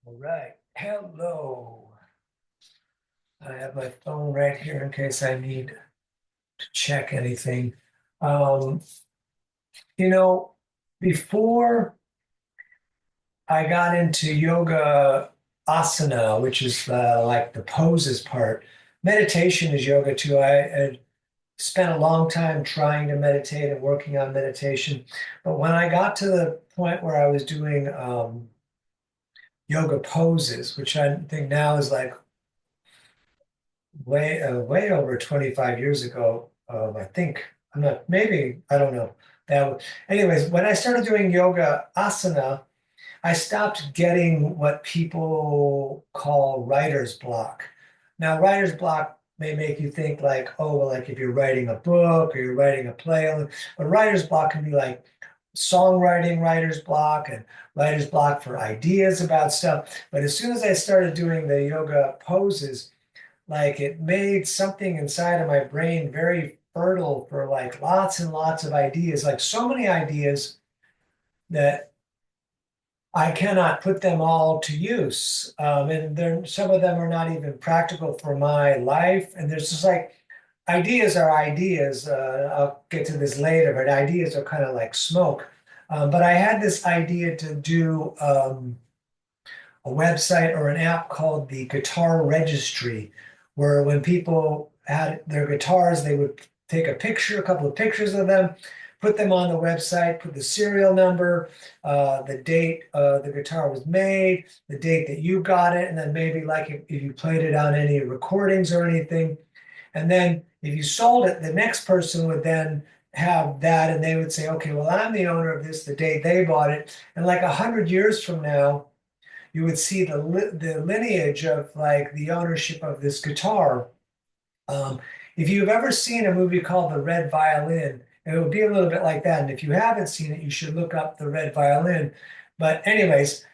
All right. Hello. I have my phone right here in case I need to check anything. Um, you know, before I got into yoga asana, which is like the poses part, meditation is yoga too. I had spent a long time trying to meditate and working on meditation. But when I got to the point where I was doing yoga poses, which I think now is like way over 25 years ago. I think I'm not, maybe, I don't know. Anyways, when I started doing yoga asana, I stopped getting what people call writer's block. Now, writer's block may make you think like, oh, well, like if you're writing a book or you're writing a play, but writer's block can be like songwriting writer's block and writer's block for ideas about stuff. But as soon as I started doing the yoga poses, like it made something inside of my brain very fertile for like lots and lots of ideas, like so many ideas that I cannot put them all to use. And there, some of them are not even practical for my life. And there's just like ideas are ideas. I'll get to this later, but ideas are kind of like smoke. But I had this idea to do a website or an app called the Guitar Registry, where when people had their guitars, they would take a picture, a couple of pictures of them, put them on the website, put the serial number, the date the guitar was made, the date that you got it, and then maybe like if you played it on any recordings or anything. And then if you sold it, the next person would then have that and they would say, okay, well, I'm the owner of this, the date they bought it. And like 100 years from now, you would see the lineage of like the ownership of this guitar. Um, if you've ever seen a movie called The Red Violin, it would be a little bit like that. And if you haven't seen it, you should look up The Red Violin. But anyways,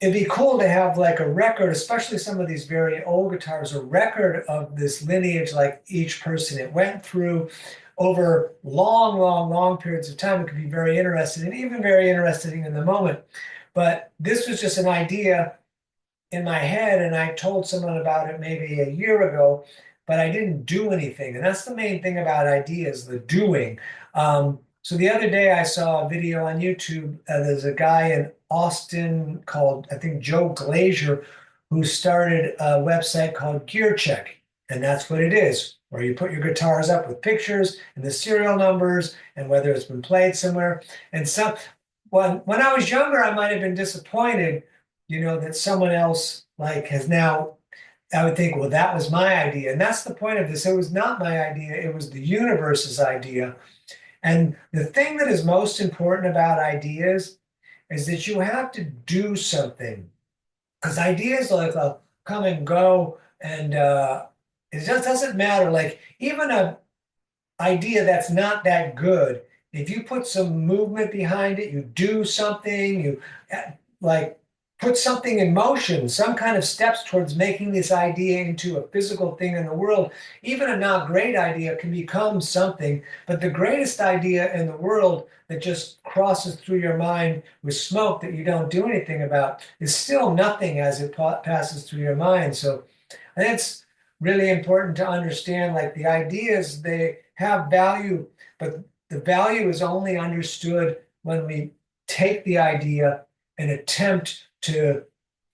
it'd be cool to have like a record, especially some of these very old guitars, a record of this lineage, like each person it went through over long, long, long periods of time. It could be very interesting and even very interesting in the moment. But this was just an idea in my head, and I told someone about it maybe a year ago, but I didn't do anything. And that's the main thing about ideas, the doing. So the other day I saw a video on YouTube. There's a guy in Austin called, I think, Joe Glazier, who started a website called Gear Check. And that's what it is, where you put your guitars up with pictures and the serial numbers and whether it's been played somewhere. And some, when I was younger, I might have been disappointed, that someone else like has now, I would think, well, that was my idea. And that's the point of this. It was not my idea, it was the universe's idea. And the thing that is most important about ideas is that you have to do something. Because ideas like come and go, and it just doesn't matter. Like even a idea that's not that good, if you put some movement behind it, you do something, you like put something in motion, some kind of steps towards making this idea into a physical thing in the world, even a not great idea can become something. But the greatest idea in the world that just crosses through your mind with smoke that you don't do anything about is still nothing as it passes through your mind. So I think it's really important to understand like the ideas, they have value, but the value is only understood when we take the idea and attempt to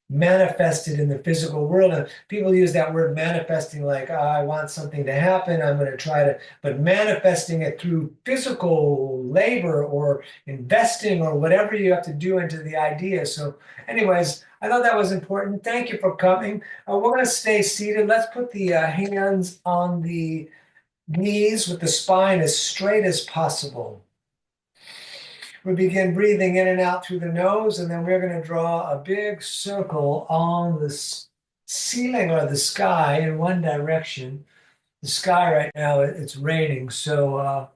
manifest it in the physical world. And people use that word manifesting like, oh, I want something to happen. I'm going to try to, but manifesting it through physical labor or investing or whatever you have to do into the idea. So, anyways, I thought that was important. Thank you for coming. We're going to stay seated. Let's put the hands on the knees with the spine as straight as possible. We begin breathing in and out through the nose, and then we're going to draw a big circle on the ceiling or the sky in one direction. The sky right now, it's raining, so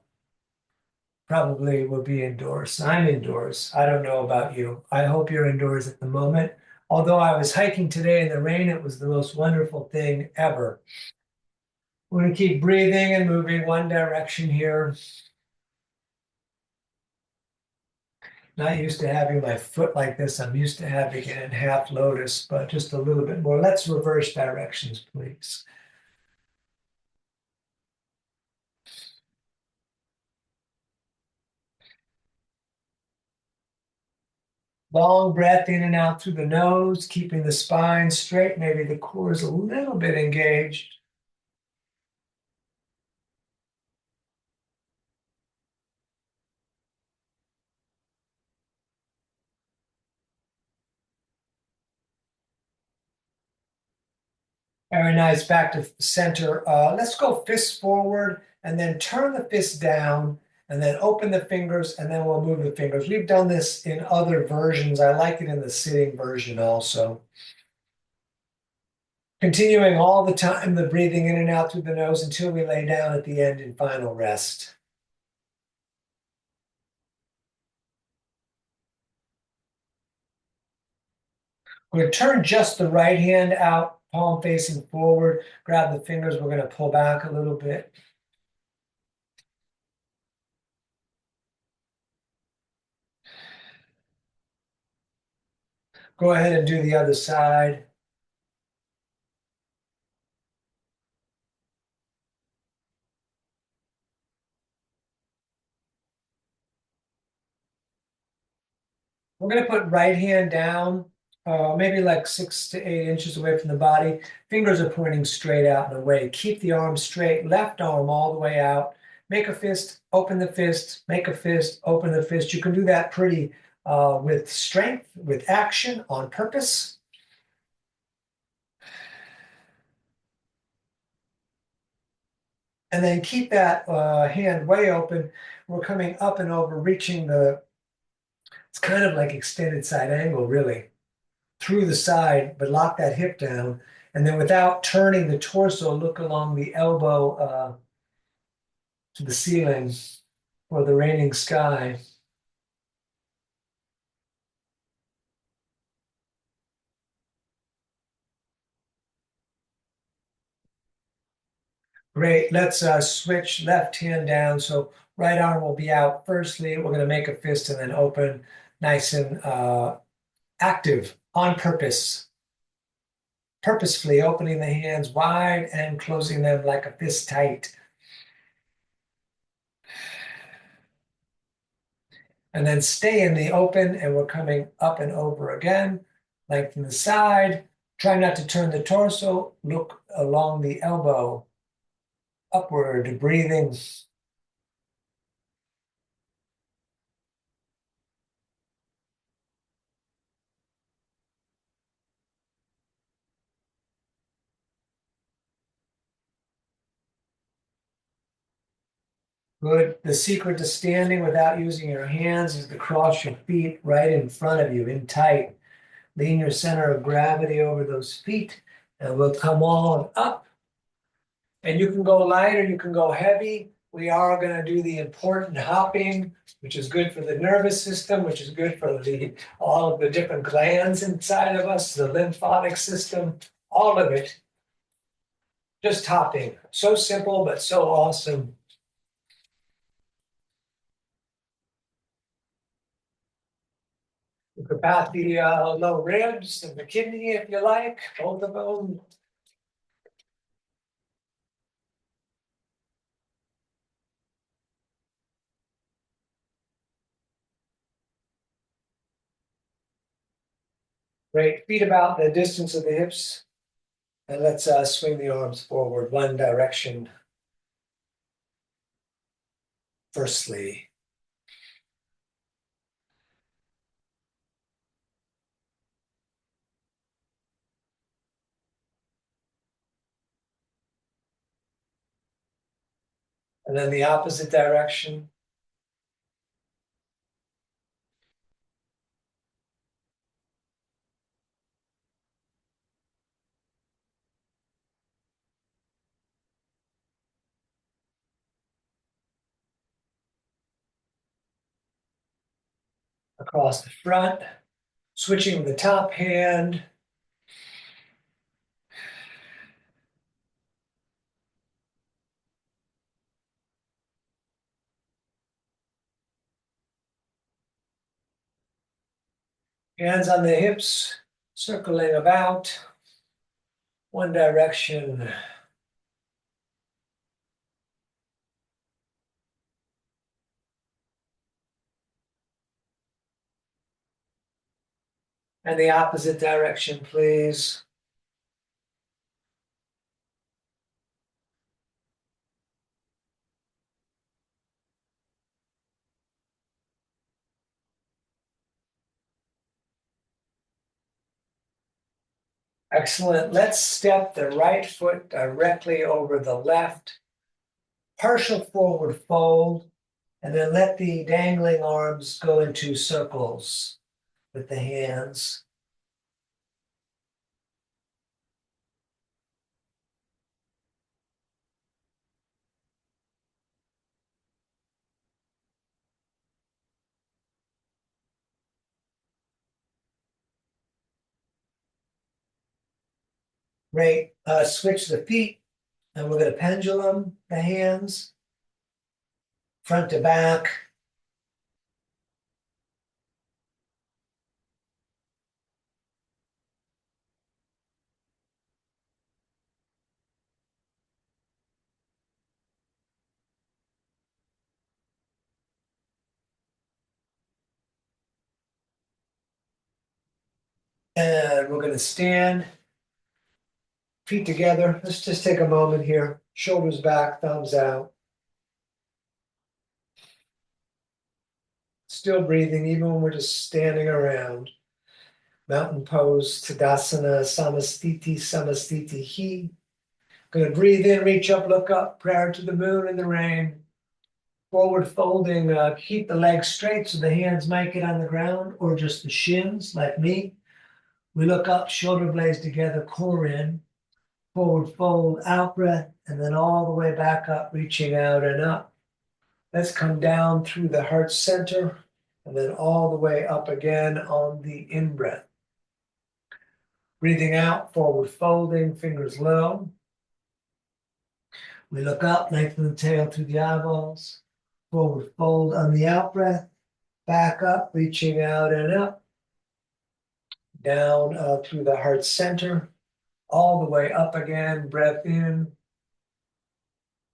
probably we'll be indoors. I'm indoors. I don't know about you. I hope you're indoors at the moment. Although I was hiking today in the rain, it was the most wonderful thing ever. We're going to keep breathing and moving one direction here. Not used to having my foot like this. I'm used to having it in half lotus, but just a little bit more. Let's reverse directions, please. Long breath in and out through the nose, keeping the spine straight. Maybe the core is a little bit engaged. Very nice. Back to center. Let's go fist forward and then turn the fist down and then open the fingers and then we'll move the fingers. We've done this in other versions. I like it in the sitting version also. Continuing all the time, the breathing in and out through the nose until we lay down at the end in final rest. We're going to turn just the right hand out, palm facing forward. Grab the fingers. We're going to pull back a little bit. Go ahead and do the other side. We're going to put right hand down, maybe like 6 to 8 inches away from the body. Fingers are pointing straight out and away. Keep the arm straight, left arm all the way out. Make a fist, open the fist, make a fist, open the fist. You can do that pretty with strength, with action, on purpose. And then keep that hand way open. We're coming up and over, reaching it's kind of like extended side angle, really, through the side, but lock that hip down. And then without turning the torso, look along the elbow to the ceiling or the raining sky. Great. Let's switch left hand down. So right arm will be out. Firstly, we're going to make a fist and then open, nice and active, on purpose. Purposefully opening the hands wide and closing them like a fist tight. And then stay in the open, and we're coming up and over again. Lengthen the side. Try not to turn the torso. Look along the elbow, upward, breathing. Good. The secret to standing without using your hands is to cross your feet right in front of you, in tight. Lean your center of gravity over those feet, and we'll come on up. And you can go light or you can go heavy. We are going to do the important hopping, which is good for the nervous system, which is good for all of the different glands inside of us, the lymphatic system, all of it. Just hopping. So simple, but so awesome. You could pat the low ribs and the kidney if you like, both of them. Great. Feet about the distance of the hips. And let's swing the arms forward one direction firstly. And then the opposite direction. Across the front, switching the top hand. Hands on the hips, circling about one direction. And the opposite direction, please. Excellent. Let's step the right foot directly over the left. Partial forward fold, and then let the dangling arms go into circles with the hands. Great. Switch the feet, and we're going to pendulum the hands, front to back. And we're going to stand, feet together. Let's just take a moment here. Shoulders back, thumbs out. Still breathing, even when we're just standing around. Mountain pose, Tadasana, Samastiti, Samastiti, He. Gonna breathe in, reach up, look up, prayer to the moon and the rain. Forward folding, keep the legs straight so the hands might get on the ground or just the shins, like me. We look up, shoulder blades together, core in. Forward fold, out breath, and then all the way back up, reaching out and up. Let's come down through the heart center and then all the way up again on the in breath. Breathing out, forward folding, fingers low. We look up, lengthen the tail through the eyeballs. Forward fold on the out breath. Back up, reaching out and up. Down through the heart center. All the way up again, breath in.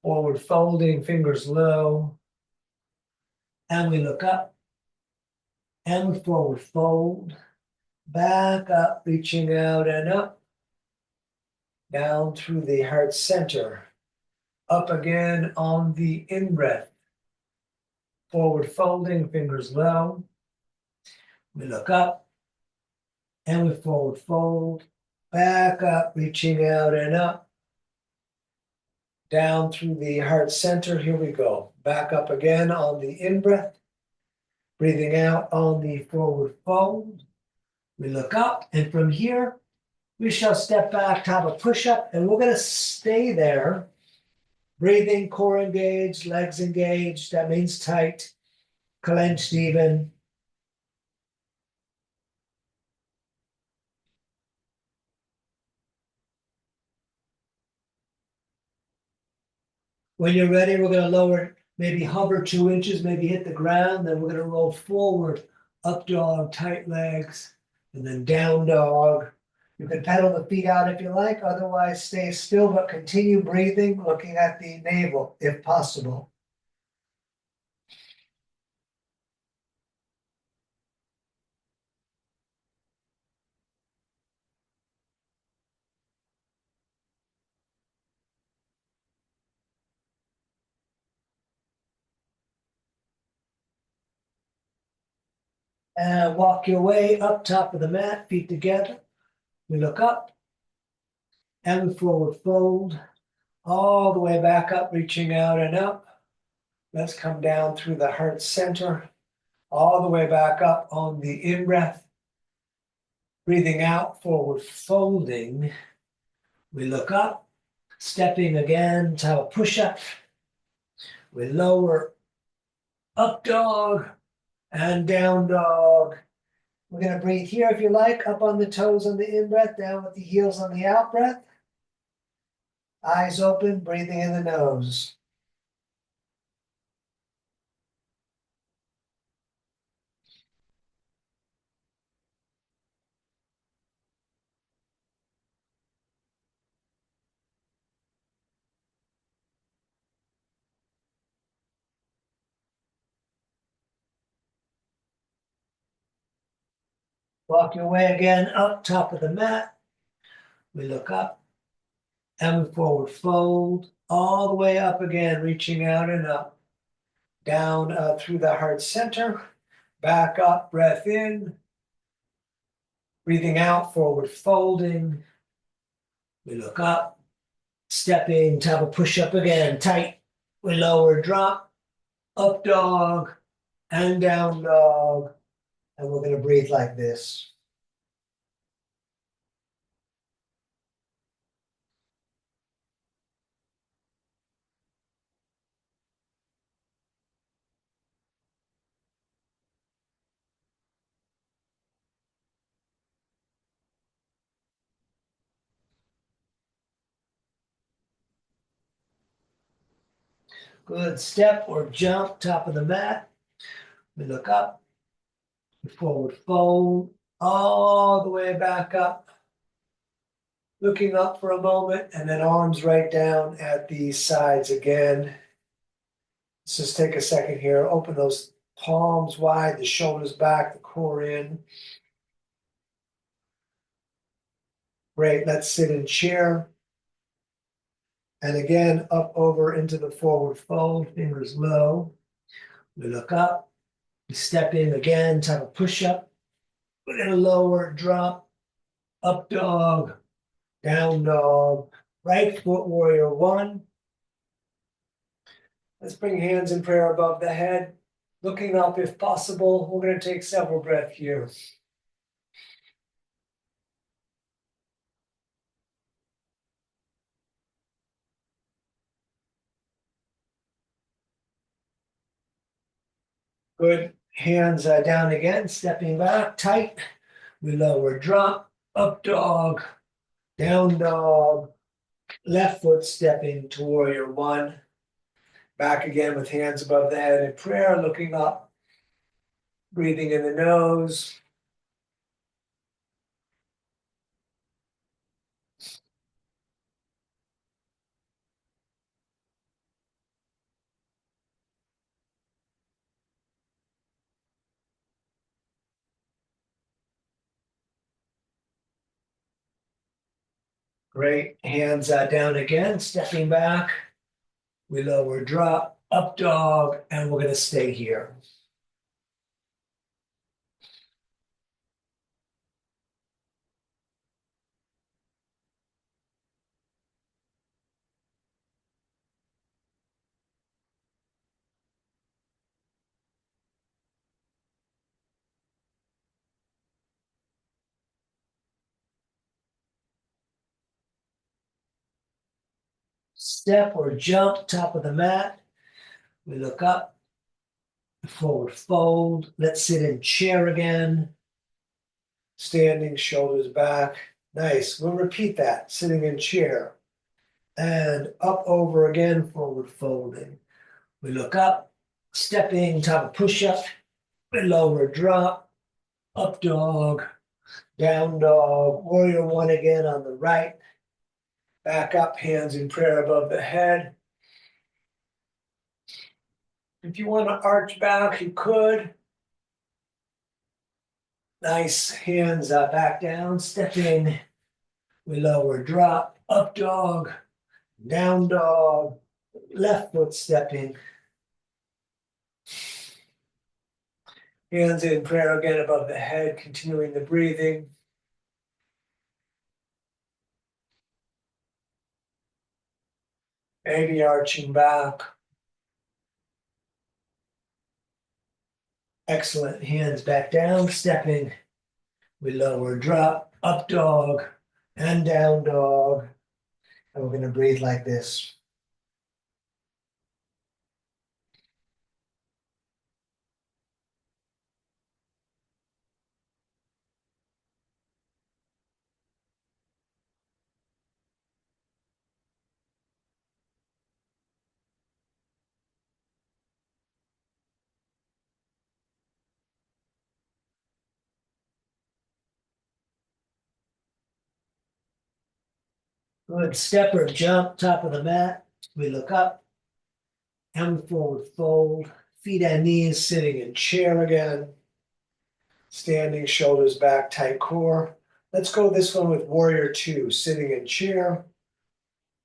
Forward folding, fingers low. And we look up. And we forward fold. Back up, reaching out and up. Down through the heart center. Up again on the in breath. Forward folding, fingers low. We look up and we forward fold. Back up, reaching out and up. Down through the heart center. Here we go. Back up again on the in breath. Breathing out on the forward fold. We look up, and from here, we shall step back to have a push up, and we're going to stay there. Breathing, core engaged, legs engaged. That means tight, clenched even. When you're ready, we're going to lower, maybe hover 2 inches, maybe hit the ground. Then we're going to roll forward, up dog, tight legs, and then down dog. You can pedal the feet out if you like. Otherwise, stay still, but continue breathing, looking at the navel if possible. And walk your way up top of the mat, feet together. We look up and we forward fold all the way back up, reaching out and up. Let's come down through the heart center, all the way back up on the in breath. Breathing out, forward folding. We look up, stepping again to a push up. We lower, up dog and down dog. We're going to breathe here if you like, up on the toes on the in breath, down with the heels on the out breath. Eyes open, breathing in the nose. Walk your way again up top of the mat. We look up and we forward fold all the way up again, reaching out and up, down through the heart center, back up, breath in, breathing out, forward folding. We look up, stepping, top of push up again, tight. We lower, drop, up dog, and down dog. And we're going to breathe like this. Good. Step or jump, top of the mat. We look up, we forward fold, all the way back up. Looking up for a moment, and then arms right down at the sides again. Let's just take a second here. Open those palms wide, the shoulders back, the core in. Great. Let's sit in chair. And again, up over into the forward fold, fingers low. We look up, we step in again, type of push up. We're going to lower, drop, up dog, down dog, right foot warrior one. Let's bring hands in prayer above the head. Looking up if possible. We're going to take several breaths here. Good. Hands down again, stepping back, tight. We lower, drop, up dog, down dog, left foot stepping to warrior one. Back again with hands above the head in prayer, looking up, breathing in the nose. Great. Hands down again, stepping back. We lower, drop, up dog, and we're going to stay here. Step or jump, top of the mat. We look up, forward fold. Let's sit in chair again. Standing, shoulders back. Nice. We'll repeat that. Sitting in chair. And up over again, forward folding. We look up, stepping, top of push up. We lower, drop, up dog, down dog, warrior one again on the right. Back up, hands in prayer above the head. If you want to arch back, you could. Nice. Hands back down, stepping. We lower, drop, up dog, down dog, left foot stepping. Hands in prayer again above the head, continuing the breathing. Maybe arching back. Excellent. Hands back down, stepping. We lower, drop, up dog, and down dog. And we're going to breathe like this. Good. Step or jump, top of the mat. We look up and we forward fold. Feet and knees sitting in chair again. Standing, shoulders back, tight core. Let's go this one with warrior two, sitting in chair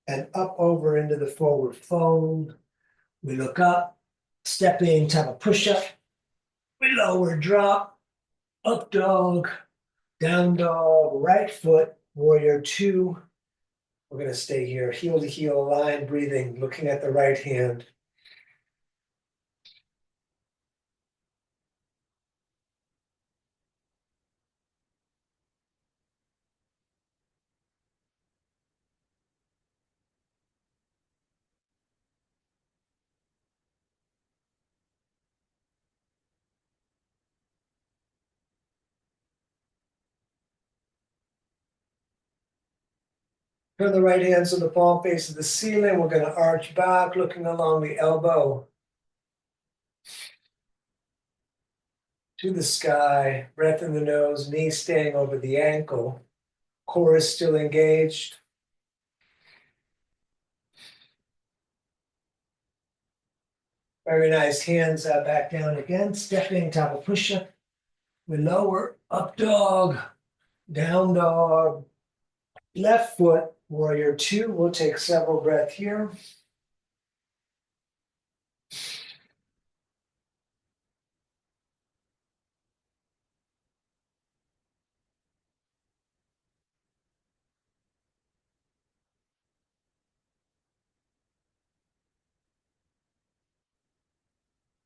and up over into the forward fold. We look up, stepping, type of push-up. We lower, drop, up dog, down dog, right foot, warrior two. We're going to stay here, heel to heel line, breathing, looking at the right hand. Turn the right hand so the palm faces the ceiling. We're going to arch back, looking along the elbow to the sky. Breath in the nose, knee staying over the ankle. Core is still engaged. Very nice. Hands back down again. Stepping, top of push-up. We lower, up dog, down dog. Left foot, warrior two. We'll take several breaths here.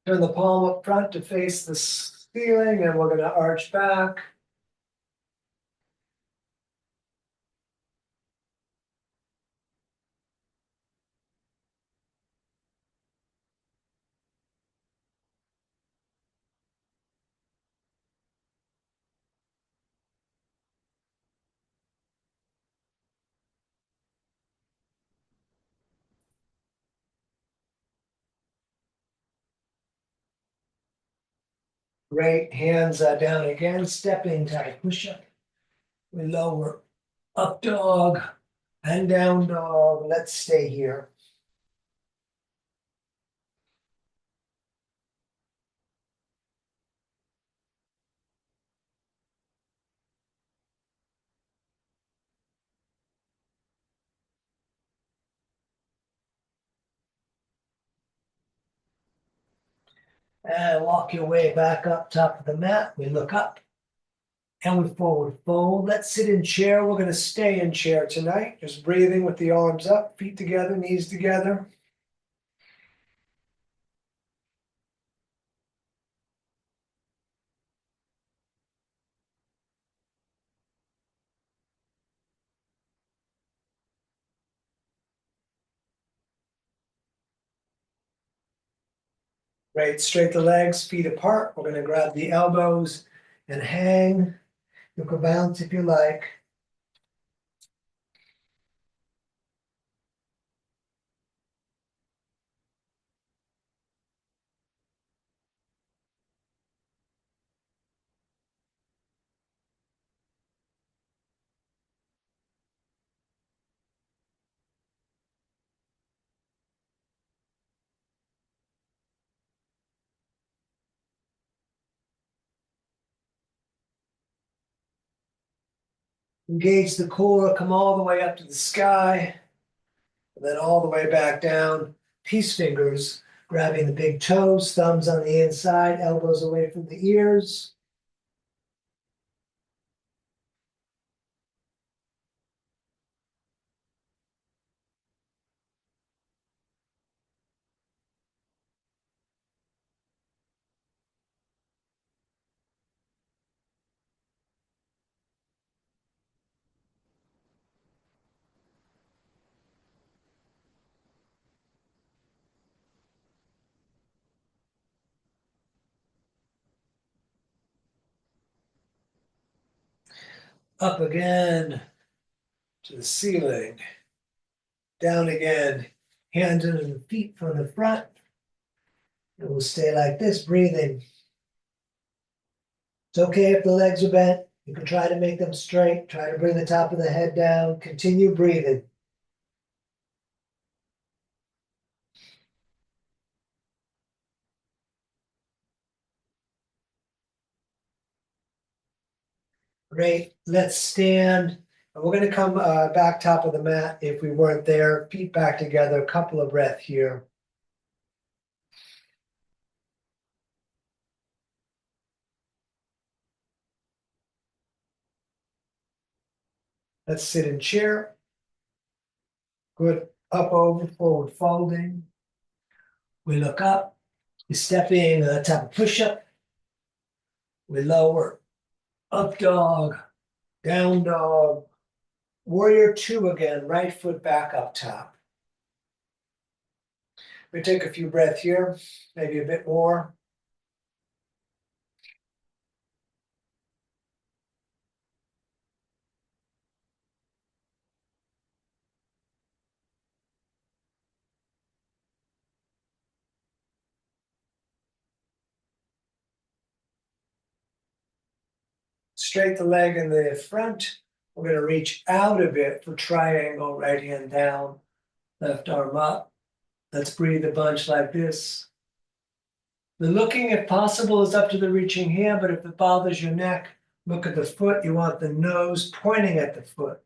Turn the palm up front to face the ceiling, and we're going to arch back. Great. Hands down again. Stepping, type push-up. We lower, up dog and down dog. Let's stay here. And walk your way back up top of the mat. We look up and we forward fold. Let's sit in chair. We're going to stay in chair tonight. Just breathing with the arms up, feet together, knees together. Great. Straight the legs, feet apart. We're going to grab the elbows and hang. You can bounce if you like. Engage the core, come all the way up to the sky, and then all the way back down. Peace fingers, grabbing the big toes, thumbs on the inside, elbows away from the ears. Up again to the ceiling. Down again. Hands under the feet from the front. And we'll stay like this, breathing. It's okay if the legs are bent. You can try to make them straight. Try to bring the top of the head down. Continue breathing. Great, let's stand. And we're gonna come back top of the mat if we weren't there, feet back together, a couple of breath here. Let's sit in chair. Good, up, over, forward folding. We look up, we step in top of push-up. We lower, up dog, down dog. Warrior two again, right foot back up top. We take a few breaths here, maybe a bit more. Straight the leg in the front. We're going to reach out a bit for triangle, right hand down, left arm up. Let's breathe a bunch like this. The looking, if possible, is up to the reaching hand, but if it bothers your neck, look at the foot. You want the nose pointing at the foot.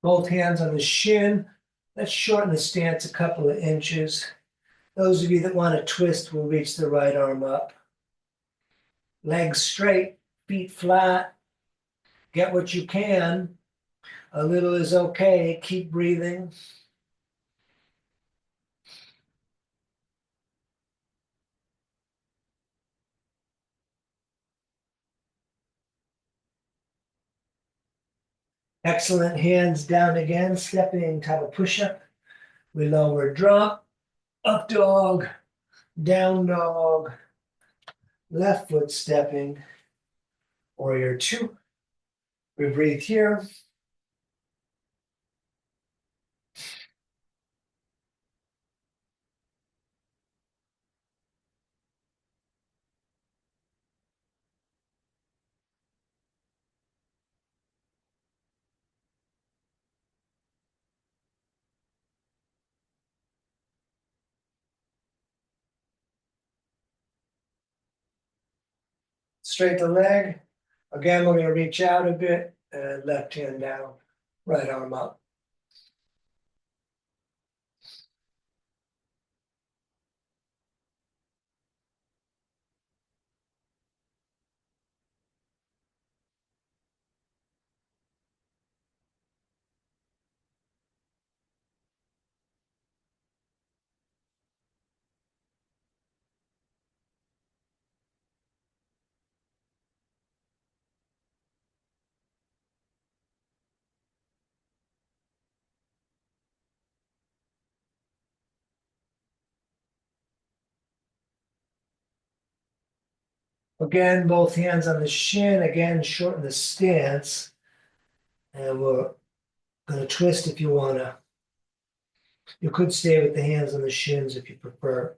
Both hands on the shin. Let's shorten the stance a couple of inches. Those of you that want to twist will reach the right arm up. Legs straight, feet flat. Get what you can. A little is okay. Keep breathing. Excellent. Hands down again, stepping type of push-up. We lower, drop, up dog, down dog, left foot stepping, warrior two. We breathe here. Straight the leg. Again, we're going to reach out a bit and left hand down, right arm up. Again, both hands on the shin. Again, shorten the stance. And we're going to twist if you want to. You could stay with the hands on the shins if you prefer.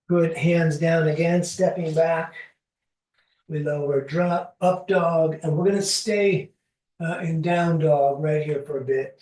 Good, hands down again, stepping back. We lower, drop, up dog, and we're going to stay in down dog right here for a bit.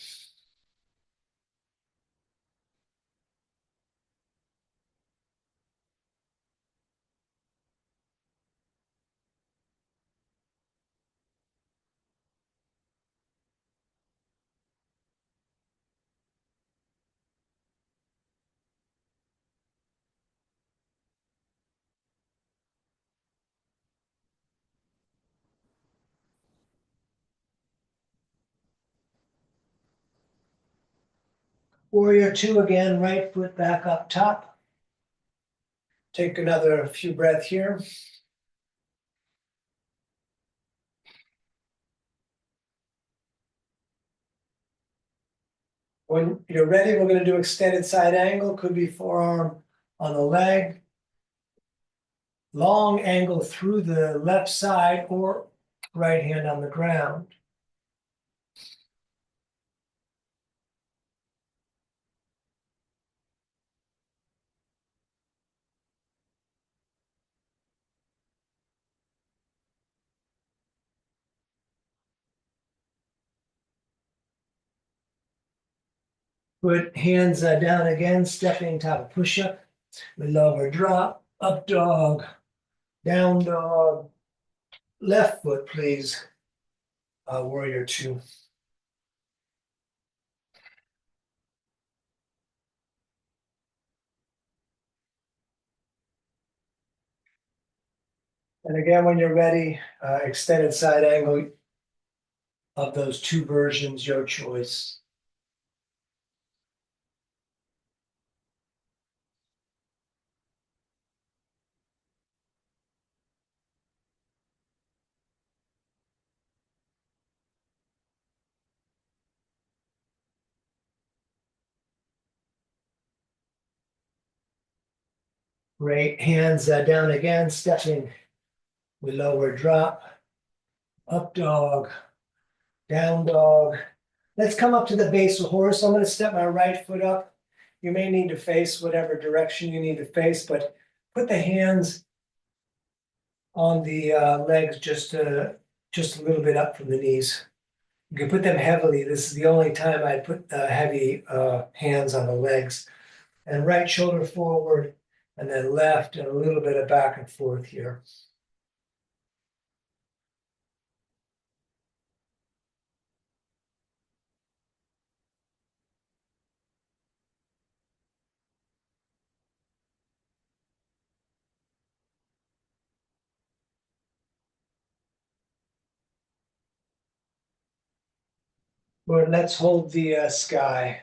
Warrior two again, right foot back up top. Take another few breaths here. When you're ready, we're gonna do extended side angle, could be forearm on the leg. Long angle through the left side or right hand on the ground. Put hands down again, stepping top of push-up. We lower drop, up dog, down dog, left foot, please. Warrior two. And again, when you're ready, extended side angle of those two versions, your choice. Great, hands down again, stepping. We lower drop, up dog, down dog. Let's come up to the base of horse. I'm gonna step my right foot up. You may need to face whatever direction you need to face, but put the hands on the legs just a little bit up from the knees. You can put them heavily. This is the only time I put heavy hands on the legs. And right shoulder forward, and then left, and a little bit of back and forth here. Well, let's hold the sky.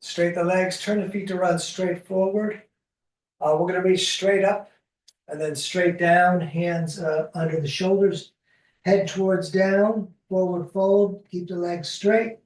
Straight the legs, turn the feet to run straight forward. We're gonna reach straight up and then straight down, hands under the shoulders, head towards down, forward fold, keep the legs straight.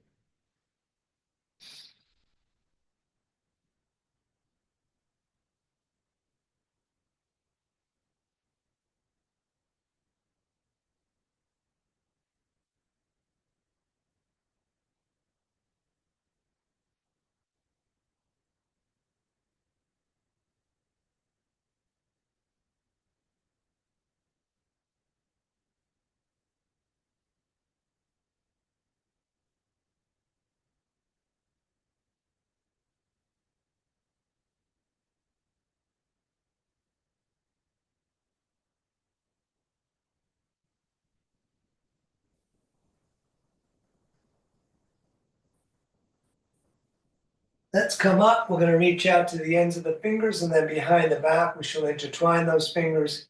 Let's come up. We're gonna reach out to the ends of the fingers and then behind the back, we shall intertwine those fingers.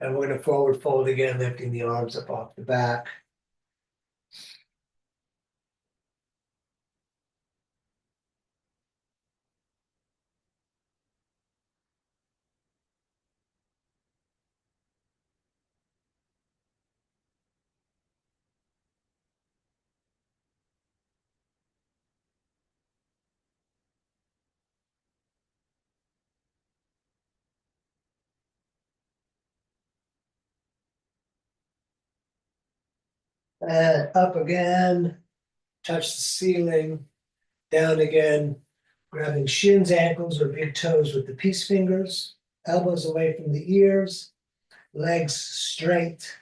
And we're gonna forward fold again, lifting the arms up off the back. And up again, touch the ceiling, down again, grabbing shins, ankles, or big toes with the peace fingers, elbows away from the ears, legs straight.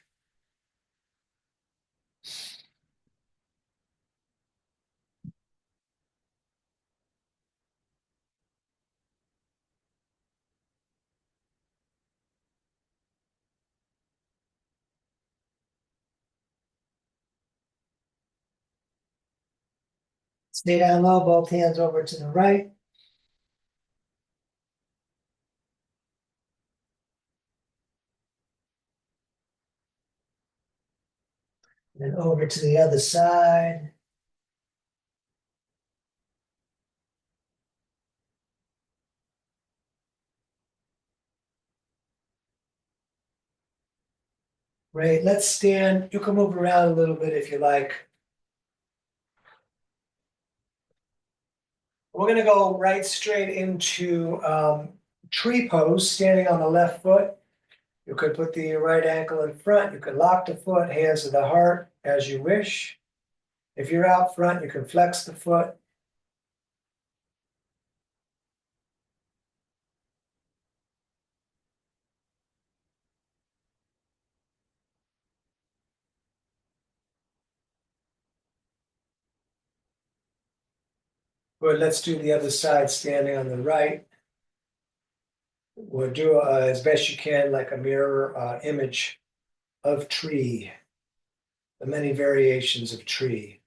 Stay down low, both hands over to the right. And over to the other side. Great. Let's stand. You can move around a little bit if you like. We're going to go right straight into tree pose, standing on the left foot. You could put the right ankle in front. You could lock the foot, hands to the heart as you wish. If you're out front, you can flex the foot. Good. Let's do the other side, standing on the right. We'll do as best you can, like a mirror image of tree, the many variations of tree.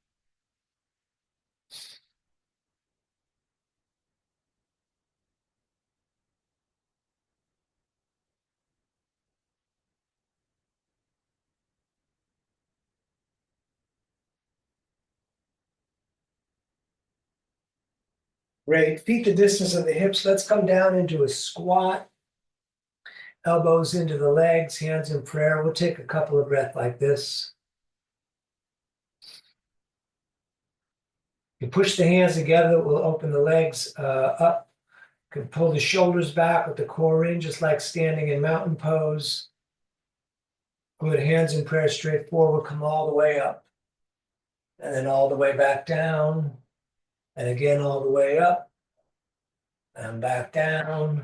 Great. Feet the distance of the hips. Let's come down into a squat. Elbows into the legs, hands in prayer. We'll take a couple of breaths like this. You push the hands together, we'll open the legs up. You can pull the shoulders back with the core in, just like standing in mountain pose. Good. Hands in prayer straight forward, come all the way up. And then all the way back down. And again, all the way up. And back down.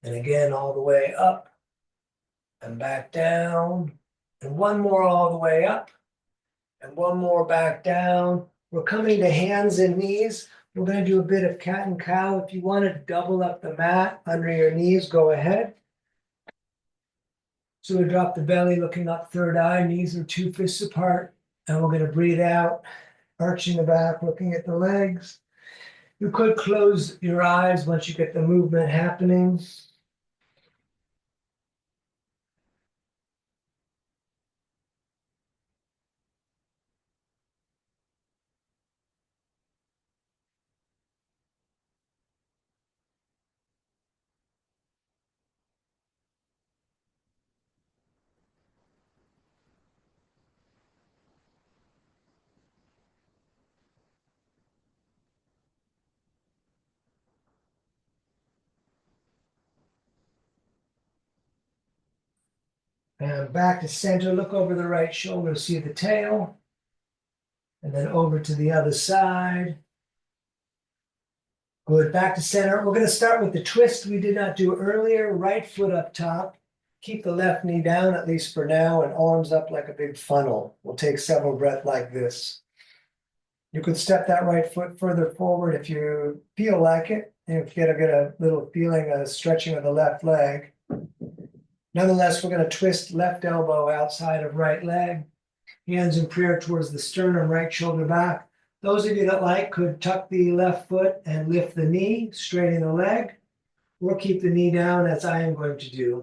And again, all the way up. And back down. And one more all the way up. And one more back down. We're coming to hands and knees. We're going to do a bit of cat and cow. If you want to double up the mat under your knees, go ahead. So we drop the belly, looking up, third eye, knees are 2 fists apart. And we're going to breathe out, arching the back, looking at the legs. You could close your eyes once you get the movement happening. And back to center, look over the right shoulder, see the tail. And then over to the other side. Good, back to center. We're going to start with the twist we did not do earlier. Right foot up top. Keep the left knee down, at least for now, and arms up like a big funnel. We'll take several breaths like this. You could step that right foot further forward if you feel like it. If you get a little feeling of stretching of the left leg. Nonetheless, we're going to twist left elbow outside of right leg. Hands in prayer towards the sternum, right shoulder back. Those of you that like could tuck the left foot and lift the knee, straighten the leg, or keep the knee down as I am going to do.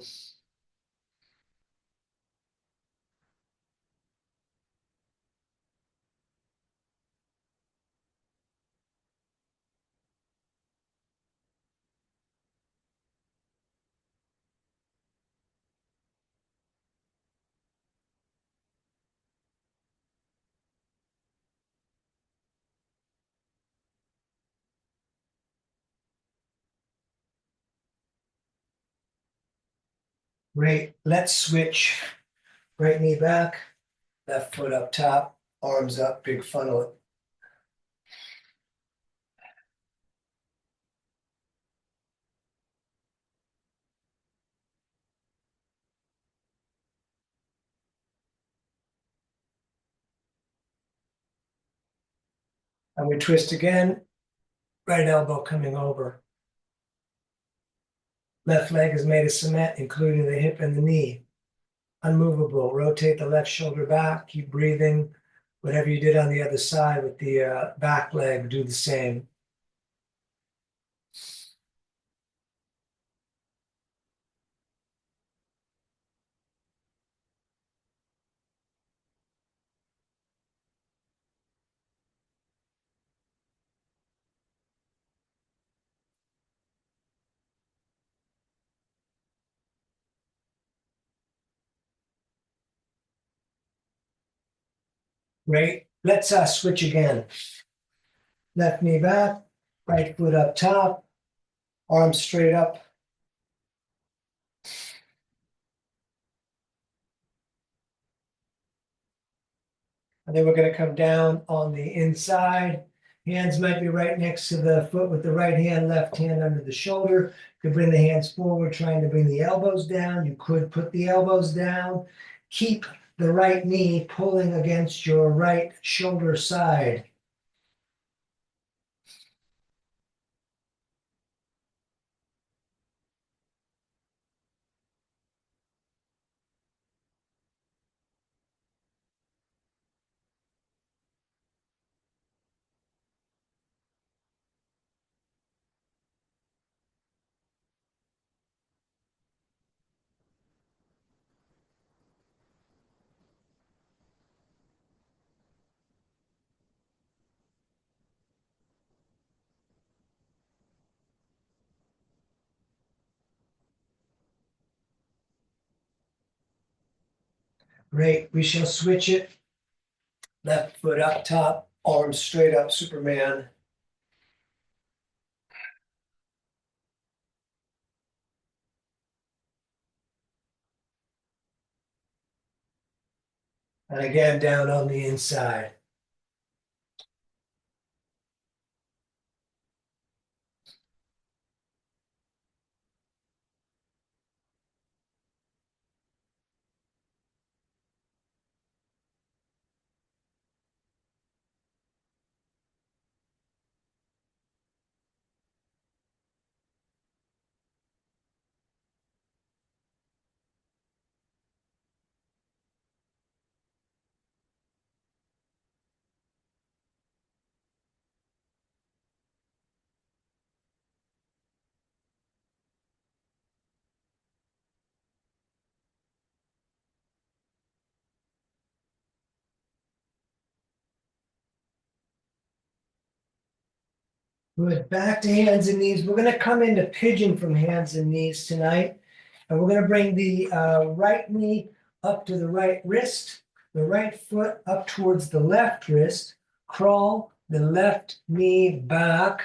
Great. Let's switch. Right knee back, left foot up top, arms up, big funnel. And we twist again, right elbow coming over. Left leg is made of cement, including the hip and the knee. Unmovable. Rotate the left shoulder back. Keep breathing. Whatever you did on the other side with the back leg, do the same. Great. Let's switch again. Left knee back, right foot up top, arms straight up. And then we're going to come down on the inside. Hands might be right next to the foot with the right hand, left hand under the shoulder. You could bring the hands forward, trying to bring the elbows down. You could put the elbows down. Keep the right knee pulling against your right shoulder side. Great. We shall switch it. Left foot up top, arms straight up, Superman. And again, down on the inside. Good. Back to hands and knees. We're going to come into pigeon from hands and knees tonight. And we're going to bring the right knee up to the right wrist, the right foot up towards the left wrist, crawl the left knee back,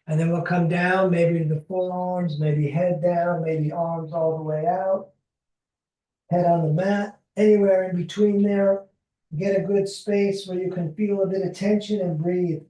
and then we'll come down maybe to the forearms, maybe head down, maybe arms all the way out, head on the mat, anywhere in between there. Get a good space where you can feel a bit of tension and breathe.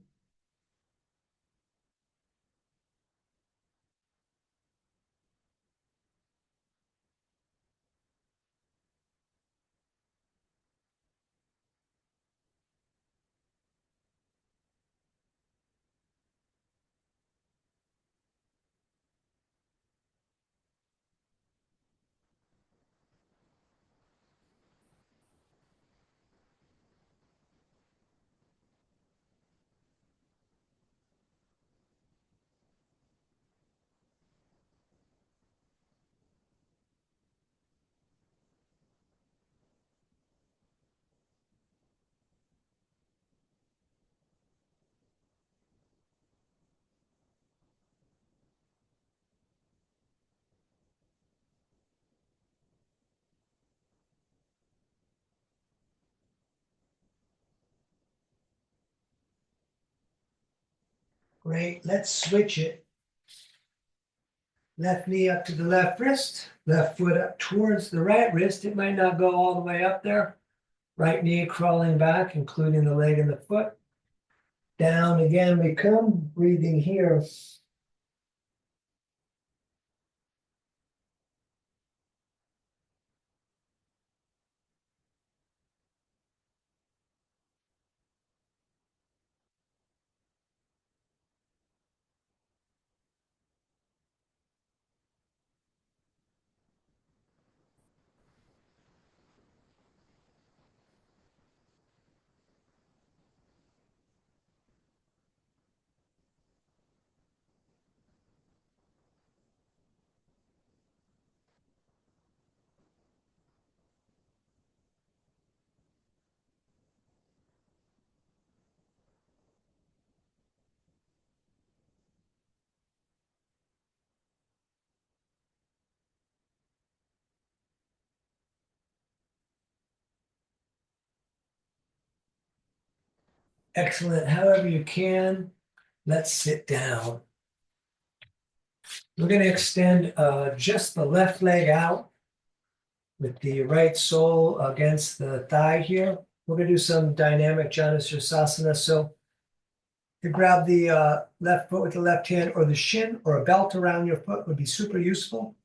Great. Let's switch it. Left knee up to the left wrist, left foot up towards the right wrist. It might not go all the way up there. Right knee crawling back, including the leg and the foot. Down again we come, breathing here. Excellent. However you can, let's sit down. We're going to extend just the left leg out with the right sole against the thigh here. We're going to do some dynamic Janushirasana. So you grab the left foot with the left hand, or the shin or a belt around your foot would be super useful.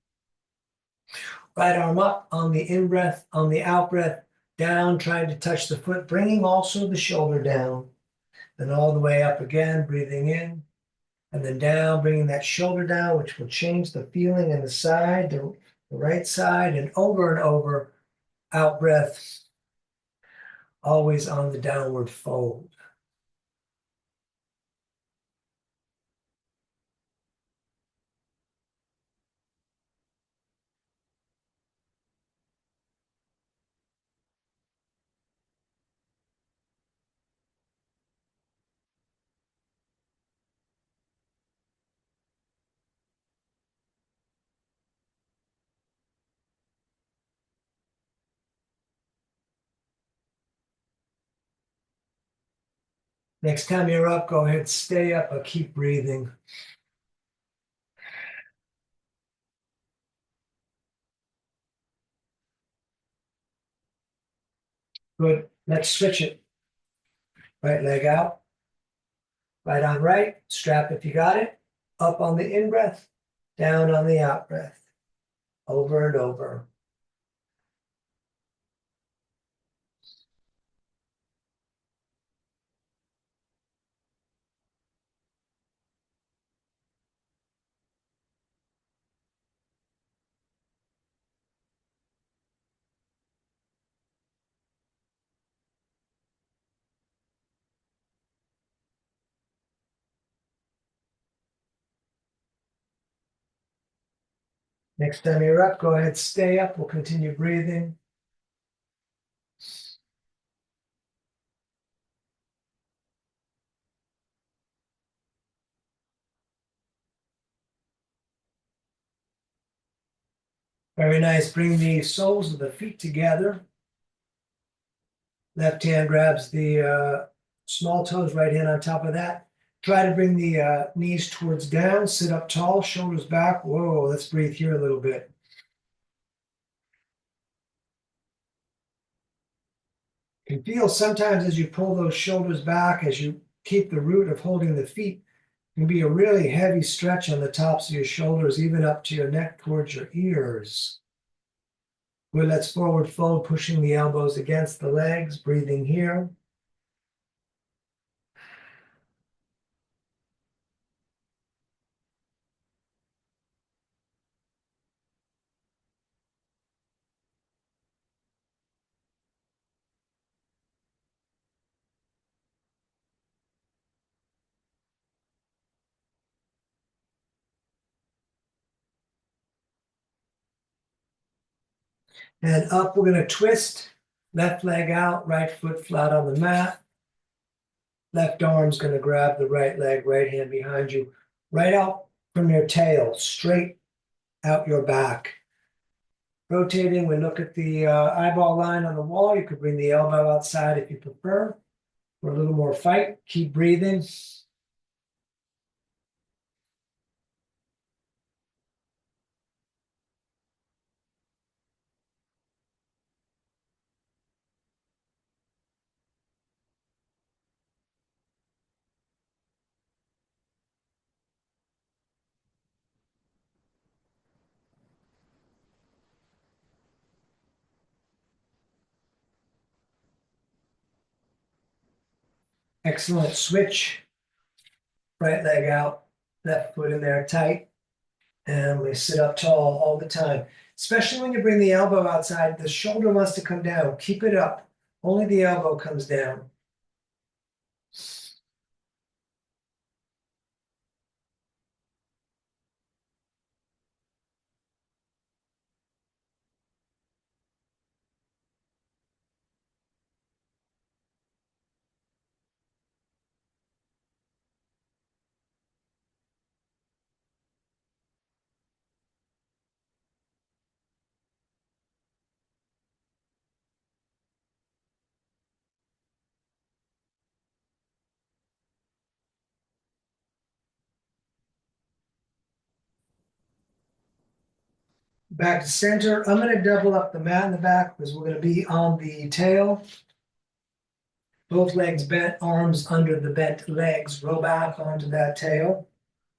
Right arm up on the in breath, on the out breath, down, trying to touch the foot, bringing also the shoulder down. Then all the way up again, breathing in, and then down, bringing that shoulder down, which will change the feeling in the side, the right side, and over, out breath, always on the downward fold. Next time you're up, go ahead, stay up, but keep breathing. Good. Let's switch it. Right leg out, right on right, strap if you got it, up on the in breath, down on the out breath, over and over. Next time you're up, go ahead, stay up. We'll continue breathing. Very nice. Bring the soles of the feet together. Left hand grabs the small toes, right hand on top of that. Try to bring the knees towards down, sit up tall, shoulders back. Whoa, let's breathe here a little bit. You can feel sometimes as you pull those shoulders back, as you keep the root of holding the feet, can be a really heavy stretch on the tops of your shoulders, even up to your neck towards your ears. Good, let's forward fold, pushing the elbows against the legs, breathing here. And up, we're going to twist. Left leg out, right foot flat on the mat. Left arm's going to grab the right leg, right hand behind you. Right out from your tail, straight out your back. Rotating, we look at the eyeball line on the wall. You could bring the elbow outside if you prefer. For a little more fight, keep breathing. Excellent. Switch. Right leg out, left foot in there tight. And we sit up tall all the time. Especially when you bring the elbow outside, the shoulder wants to come down. Keep it up. Only the elbow comes down. Back to center. I'm going to double up the mat in the back because we're going to be on the tail. Both legs bent, arms under the bent legs. Roll back onto that tail.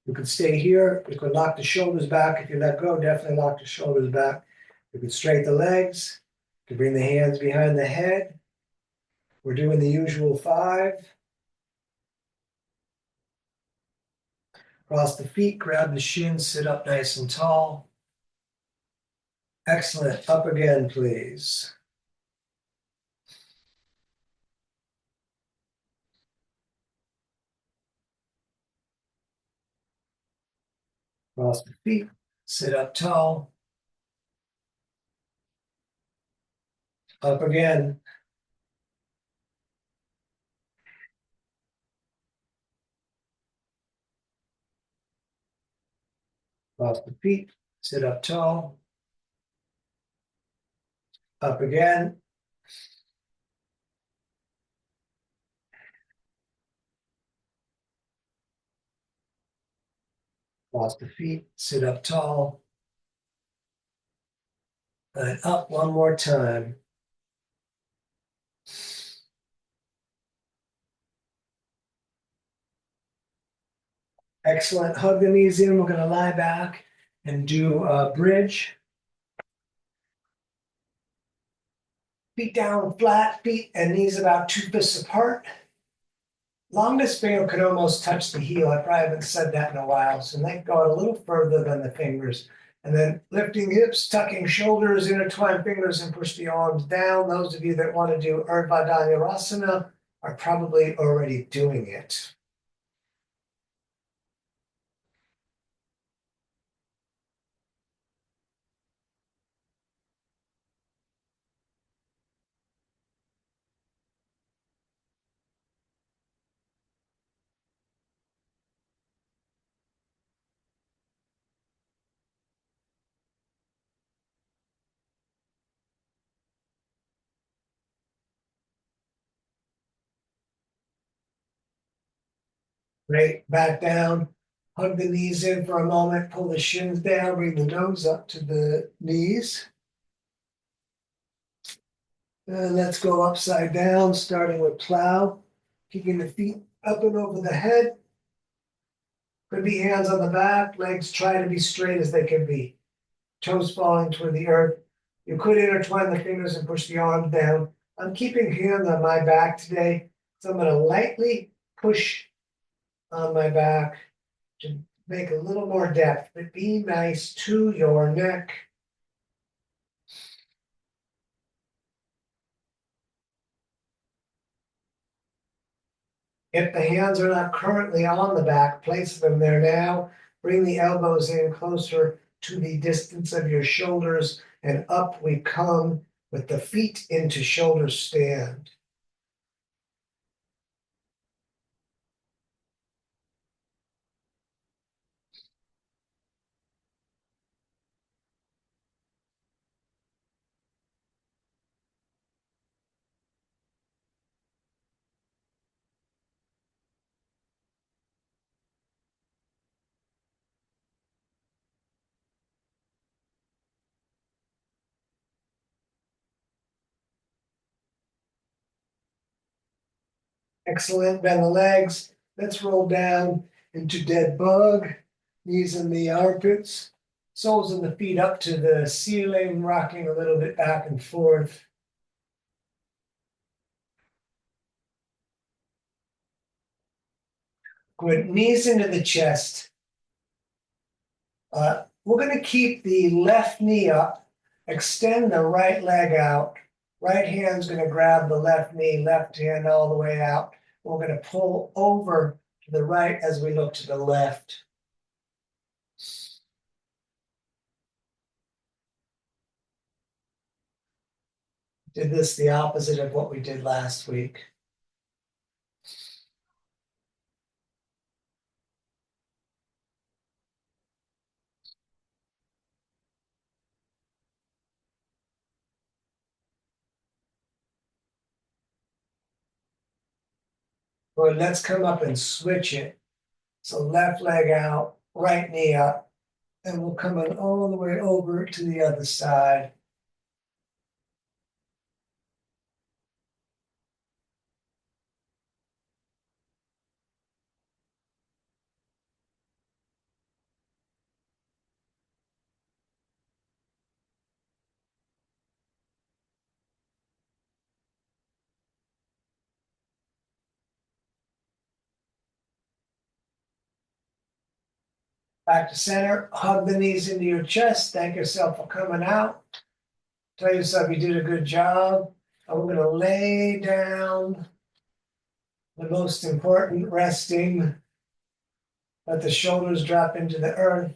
You could stay here. You could lock the shoulders back. If you let go, definitely lock the shoulders back. You could straighten the legs. You could bring the hands behind the head. We're doing the usual 5. Cross the feet, grab the shins, sit up nice and tall. Excellent. Up again, please. Cross the feet, sit up tall. Up again. Cross the feet, sit up tall. Up again. Cross the feet, sit up tall. And up one more time. Excellent. Hug the knees in. We're going to lie back and do a bridge. Feet down flat, feet and knees about 2 fists apart. Longest finger could almost touch the heel. I probably haven't said that in a while. So let go a little further than the fingers. And then lifting hips, tucking shoulders, intertwine fingers and push the arms down. Those of you that want to do Urdhva Dhanurasana are probably already doing it. Great, back down. Hug the knees in for a moment, pull the shins down, bring the nose up to the knees. And let's go upside down, starting with plow, kicking the feet up and over the head. Could be hands on the back, legs try to be straight as they can be. Toes falling toward the earth. You could intertwine the fingers and push the arms down. I'm keeping hands on my back today, so I'm going to lightly push on my back to make a little more depth, but be nice to your neck. If the hands are not currently on the back, place them there now. Bring the elbows in closer to the distance of your shoulders, and up we come with the feet into shoulder stand. Excellent. Bend the legs. Let's roll down into dead bug. Knees in the armpits. Soles of the feet up to the ceiling, rocking a little bit back and forth. Good. Knees into the chest. We're going to keep the left knee up, extend the right leg out. Right hand's going to grab the left knee, left hand all the way out. We're going to pull over to the right as we look to the left. Did this the opposite of what we did last week. Good, let's come up and switch it. So left leg out, right knee up. And we'll come on all the way over to the other side. Back to center, hug the knees into your chest. Thank yourself for coming out. Tell yourself you did a good job. And we're going to lay down. The most important, resting. Let the shoulders drop into the earth.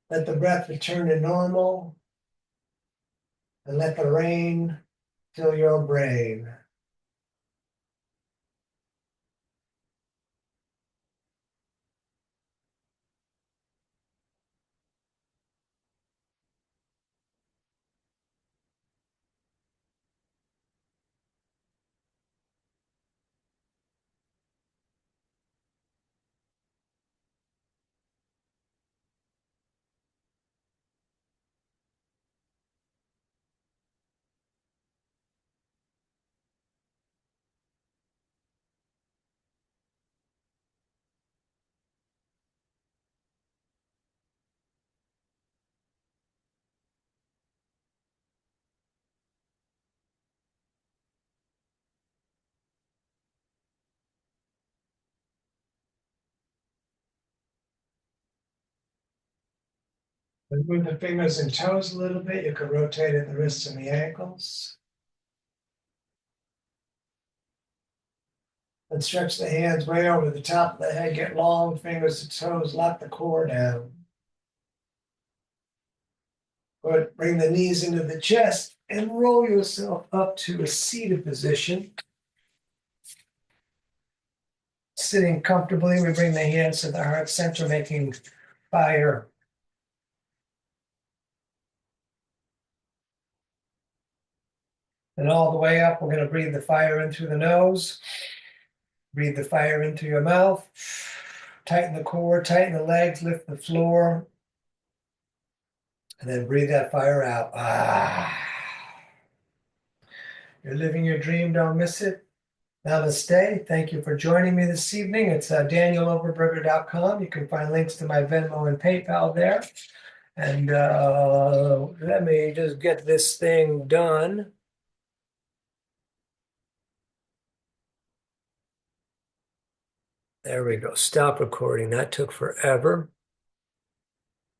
Let the breath return to normal. And let the rain fill your brain. And move the fingers and toes a little bit. You can rotate in the wrists and the ankles. And stretch the hands way over the top of the head. Get long fingers to toes. Lock the core down. Good. Bring the knees into the chest and roll yourself up to a seated position. Sitting comfortably, we bring the hands to the heart center, making fire. And all the way up, we're going to breathe the fire in through the nose. Breathe the fire into your mouth. Tighten the core, tighten the legs, lift the floor. And then breathe that fire out. You're living your dream, don't miss it. Namaste. Thank you for joining me this evening. It's danieloverberger.com. You can find links to my Venmo and PayPal there. And let me just get this thing done. There we go. Stop recording. That took forever.